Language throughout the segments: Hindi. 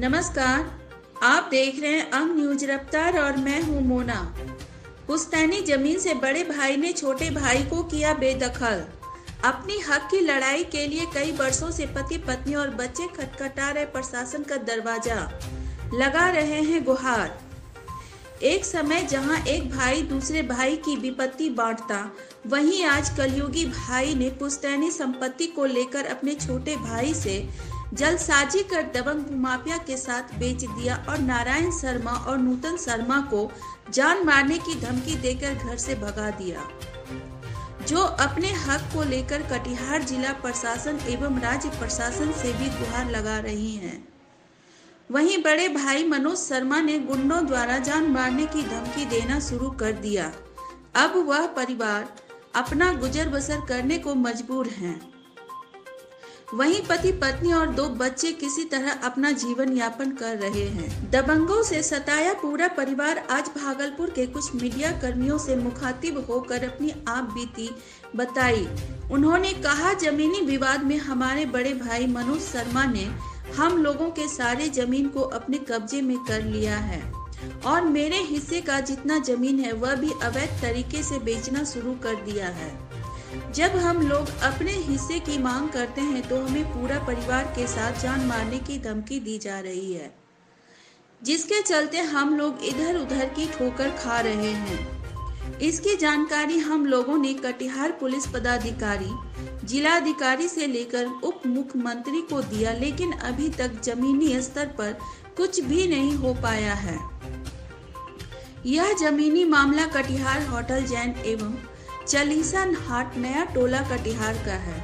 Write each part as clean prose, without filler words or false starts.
नमस्कार, आप देख रहे हैं अंग न्यूज रफ्तार और मैं हूं मोना। पुश्तैनी जमीन से बड़े भाई ने छोटे भाई को किया बेदखल। अपनी हक की लड़ाई के लिए कई वर्षों से पति पत्नी और बच्चे खटखटा रहे प्रशासन का दरवाजा, लगा रहे हैं गुहार। एक समय जहां एक भाई दूसरे भाई की विपत्ति बांटता, वहीं आज कलयुगी भाई ने पुश्तैनी संपत्ति को लेकर अपने छोटे भाई से जल्दसाजी कर दबंग भूमाफिया के साथ बेच दिया और नारायण शर्मा और नूतन शर्मा को जान मारने की धमकी देकर घर से भगा दिया, जो अपने हक को लेकर कटिहार जिला प्रशासन एवं राज्य प्रशासन से भी गुहार लगा रही हैं। वहीं बड़े भाई मनोज शर्मा ने गुंडों द्वारा जान मारने की धमकी देना शुरू कर दिया। अब वह परिवार अपना गुजर बसर करने को मजबूर हैं। वहीं पति पत्नी और 2 बच्चे किसी तरह अपना जीवन यापन कर रहे हैं। दबंगों से सताया पूरा परिवार आज भागलपुर के कुछ मीडिया कर्मियों से मुखातिब होकर अपनी आप बीती बताई। उन्होंने कहा, जमीनी विवाद में हमारे बड़े भाई मनोज शर्मा ने हम लोगों के सारे जमीन को अपने कब्जे में कर लिया है और मेरे हिस्से का जितना जमीन है वह भी अवैध तरीके से बेचना शुरू कर दिया है। जब हम लोग अपने हिस्से की मांग करते हैं तो हमें पूरा परिवार के साथ जान मारने की धमकी दी जा रही है, जिसके चलते हम लोग इधर उधर की ठोकर खा रहे हैं। इसकी जानकारी हम लोगों ने कटिहार पुलिस पदाधिकारी, जिलाधिकारी से लेकर उप मुख्यमंत्री को दिया, लेकिन अभी तक जमीनी स्तर पर कुछ भी नहीं हो पाया है। यह जमीनी मामला कटिहार होटल जैन एवं चालीसा हाट नया टोला कटिहार का है।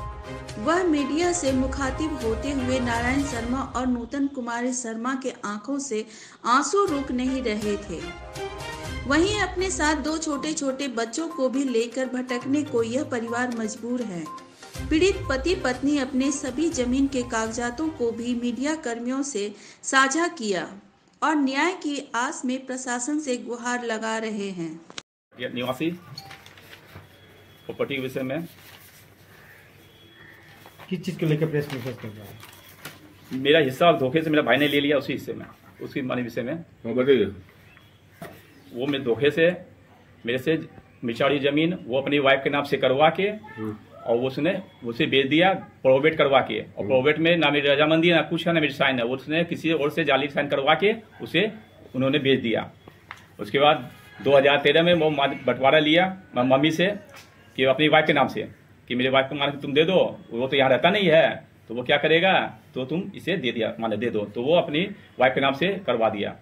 वह मीडिया से मुखातिब होते हुए नारायण शर्मा और नूतन कुमार शर्मा के आंखों से आंसू रुक नहीं रहे थे। वहीं अपने साथ 2 छोटे छोटे बच्चों को भी लेकर भटकने को यह परिवार मजबूर है। पीड़ित पति पत्नी अपने सभी जमीन के कागजातों को भी मीडिया कर्मियों से साझा किया और न्याय की आस में प्रशासन से गुहार लगा रहे हैं। निवासी प्रॉपर्टी के विषय में किस चीज को लेकर प्रेस कॉन्फ्रेंस कर रहा है? मेरा हिस्सा धोखे से मेरा भाई ने ले लिया, उसी हिस्से में, उसकी मानी विषय में बताइए। वो मेरे धोखे से मेरे से मिचाड़ी जमीन वो अपनी वाइफ के नाम से करवा के और उसने उसे बेच दिया प्रोवेट करवा के, और प्रोवेट में ना मेरी रजामंदी है ना कुछ है ना मेरी साइन है, उसने किसी और से जाली साइन करवा के उसे उन्होंने बेच दिया। उसके बाद 2013 में वो बंटवारा लिया मम्मी से कि अपनी वाइफ के नाम से कि मेरे वाइफ को मान के तुम दे दो, वो तो यहाँ रहता नहीं है तो वो क्या करेगा, तो तुम इसे दे दिया माने दे दो, तो वो अपनी वाइफ के नाम से करवा दिया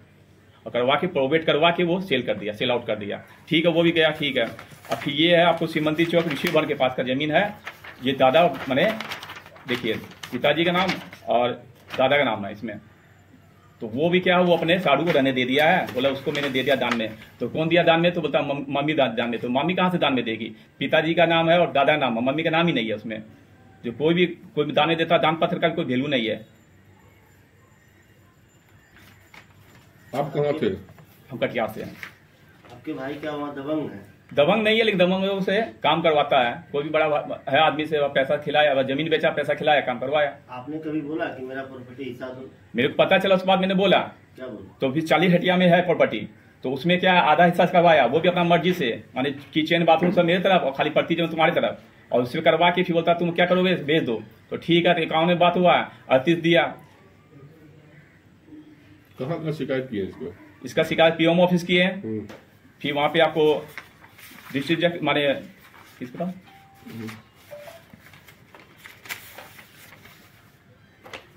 और करवा के प्रोवेट करवा के वो सेल कर दिया, सेल आउट कर दिया। ठीक है, वो भी गया, ठीक है। अब फिर ये है आपको सीमंती चौक ऋषि भवन के पास का जमीन है। ये दादा मैंने देखिए पिताजी का नाम और दादा का नाम है इसमें, तो वो भी क्या है वो अपने साड़ू को रहने दे दिया है, बोला उसको मैंने दे दिया दान में। तो कौन दिया दान में, तो बोलता मम्मी दान में। तो मम्मी कहाँ से दान में देगी, पिताजी का नाम है और दादा का नाम है, मम्मी का नाम ही नहीं है उसमें। जो कोई भी दान में देता, दान पत्र का कोई वैल्यू नहीं है। आप कहाँ थे? हम कटिहार से हैं। आपके भाई क्या वहाँ दबंग है? दबंग नहीं है, लेकिन दबंग से काम करवाता है। कोई भी बड़ा है आदमी से पैसा खिलाया, जमीन बेचा, पैसा खिलाया, काम करवाया। आपने कभी बोला कि मेरा प्रॉपर्टी हिस्सा दो? मेरे को पता चला, उस बाद मैंने बोला। क्या बोला? तो फिर 40 हटिया में है प्रॉपर्टी, तो उसमें क्या आधा हिस्सा करवाया, वो भी अपना मर्जी से, माने किचन बाथरूम सब मेरे तरफ और खाली पड़ती जो तुम्हारी तरफ, और उसमें करवा के फिर बोलता तुम क्या करोगे, भेज दो। तो ठीक है, तो अकाउंट में बात हुआ, 38 दिया। कहाँ का शिकायत की है इसको? इसका शिकायत पीएम ऑफिस की है। फिर वहां पे आपको डिस्ट्रिक्ट माने किस पर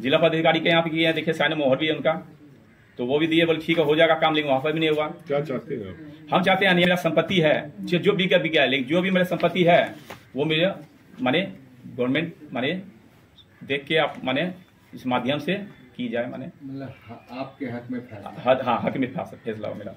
जिला पदाधिकारी के यहाँ पे किए हैं, देखिए साइन मोहर भी है उनका, तो वो भी दिए, बोले ठीक है हो जाएगा काम, लेकिन वहां पर भी नहीं हुआ। क्या चाहते हैं आप? हम चाहते हैं मेरा संपत्ति है, जो बिका है, लेकिन जो भी मेरा संपत्ति है वो मेरे माने गवर्नमेंट माने देख के आप माने इस माध्यम से की जाए, माने मतलब आपके हक में फैसला। हाँ हक में फैसला हो मेरा।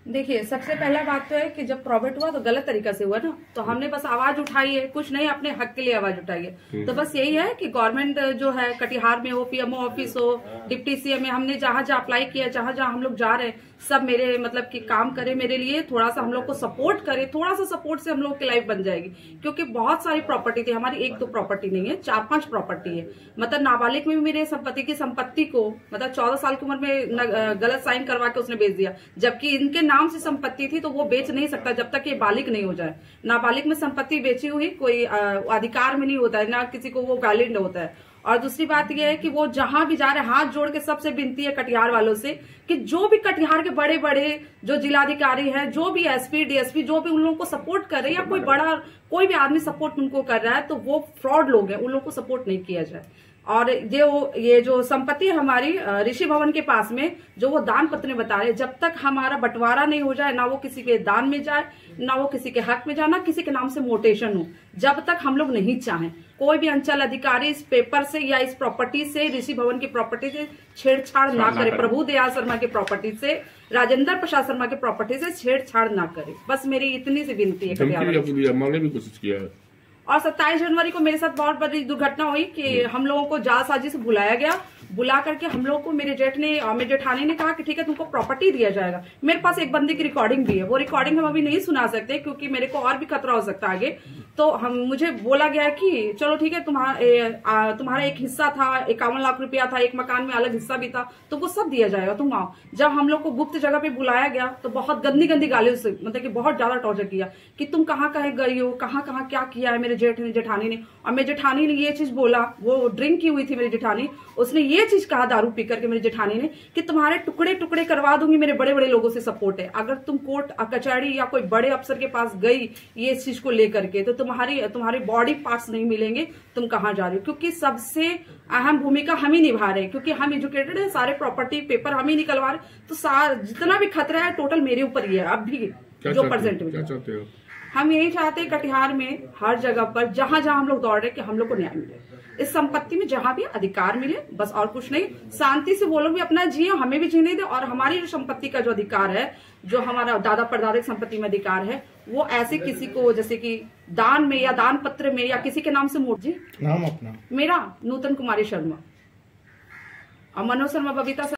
देखिए, सबसे पहला बात तो है कि जब प्रॉफिट हुआ तो गलत तरीका से हुआ ना, तो हमने बस आवाज उठाई है, कुछ नहीं, अपने हक के लिए आवाज उठाई है। तो बस यही है कि गवर्नमेंट जो है कटिहार में हो, पीएमओ ऑफिस हो, डिप्टी सीएम में, हमने जहां जहां अप्लाई किया, जहां जहां हम लोग जा रहे हैं, सब मेरे मतलब कि काम करे मेरे लिए, थोड़ा सा हम लोग को सपोर्ट करे, थोड़ा सा सपोर्ट से हम लोग की लाइफ बन जाएगी। क्योंकि बहुत सारी प्रॉपर्टी थी हमारी, एक दो प्रॉपर्टी नहीं है, 4-5 प्रॉपर्टी है। मतलब नाबालिग में भी मेरे संपत्ति को मतलब 14 साल की उम्र में गलत साइन करवा के उसने बेच दिया, जबकि इनके नाम से संपत्ति थी, तो वो बेच नहीं सकता जब तक ये बालिग नहीं हो जाए। नाबालिग में संपत्ति बेची हुई कोई अधिकार में नहीं होता है, ना किसी को वो वैलिड होता है। और दूसरी बात यह है कि वो जहां भी जा रहे हैं, हाथ जोड़ के सबसे विनती है कटिहार वालों से कि जो भी कटिहार के बड़े बड़े जो जिलाधिकारी हैं, जो भी एसपी डीएसपी, जो भी उन लोगों को सपोर्ट कर रहे हैं, या कोई भी आदमी सपोर्ट उनको कर रहा है, तो वो फ्रॉड लोग हैं, उन लोगों को सपोर्ट नहीं किया जाए। और ये जो संपत्ति है हमारी ऋषि भवन के पास में, जो वो दान पत्र में बता रहे, जब तक हमारा बंटवारा नहीं हो जाए, ना वो किसी के दान में जाए, ना वो किसी के हक में जाए, ना किसी के नाम से मोटेशन हो, जब तक हम लोग नहीं चाहें, कोई भी अंचल अधिकारी इस पेपर से या इस प्रॉपर्टी से, ऋषि भवन की प्रॉपर्टी से छेड़छाड़ ना करे, प्रभु दयाल शर्मा की प्रॉपर्टी से, राजेंद्र प्रसाद शर्मा की प्रॉपर्टी से छेड़छाड़ ना करे। बस मेरी इतनी सी विनती है। मारने की कोशिश किया है। और 27 जनवरी को मेरे साथ बहुत बड़ी दुर्घटना हुई कि हम लोगों को जालसाजी से बुलाया गया, बुला करके हम लोगों को मेरे जेठानी ने कहा कि ठीक है तुमको प्रॉपर्टी दिया जाएगा। मेरे पास एक बंदे की रिकॉर्डिंग भी है, वो रिकॉर्डिंग हम अभी नहीं सुना सकते क्योंकि मेरे को और भी खतरा हो सकता है आगे। तो मुझे बोला गया है कि चलो ठीक है, तुम्हारा एक हिस्सा था, 51 लाख रुपया था, एक मकान में अलग हिस्सा भी था, तो वो सब दिया जाएगा, तुम आओ। जब हम लोग को गुप्त जगह पे बुलाया गया तो बहुत गंदी गंदी गालियों से, मतलब कि बहुत ज्यादा टॉर्चर किया कि तुम कहाँ कहाँ गई हो, कहाँ कहाँ क्या किया है मेरे जेठानी ने। और मेरी जेठानी ने ये चीज बोला, वो ड्रिंक की हुई थी मेरी जेठानी, उसने ये चीज कहा दारू पी करके मेरी जेठानी ने कि तुम्हारे टुकड़े टुकड़े करवा दूंगी, मेरे बड़े बड़े लोगों से सपोर्ट है, अगर तुम कोर्ट कचहरी या कोई बड़े अफसर के पास गई ये चीज को लेकर के, तो तुम्हारे बॉडी पार्ट्स नहीं मिलेंगे, तुम कहाँ जा रहे हो। क्योंकि सबसे अहम भूमिका हम ही निभा रहे हैं, क्योंकि हम एजुकेटेड है, सारे प्रॉपर्टी पेपर हम ही निकलवा रहे, तो जितना भी खतरा है टोटल मेरे ऊपर ही है। अब भी जो परसेंट में हम यही चाहते हैं कटिहार में हर जगह पर जहां जहां हम लोग दौड़ रहे कि हम लोग को न्याय मिले, इस संपत्ति में जहां भी अधिकार मिले, बस और कुछ नहीं। शांति से वो लोग भी अपना जिए, हमें भी जीने दे, और हमारी जो संपत्ति का जो अधिकार है, जो हमारा दादा परदादा की संपत्ति में अधिकार है, वो ऐसे किसी को जैसे कि दान में या दान पत्र में या किसी के नाम से मोड़ जी। नाम अपना? मेरा नूतन कुमारी शर्मा और मनोज शर्मा, बबीता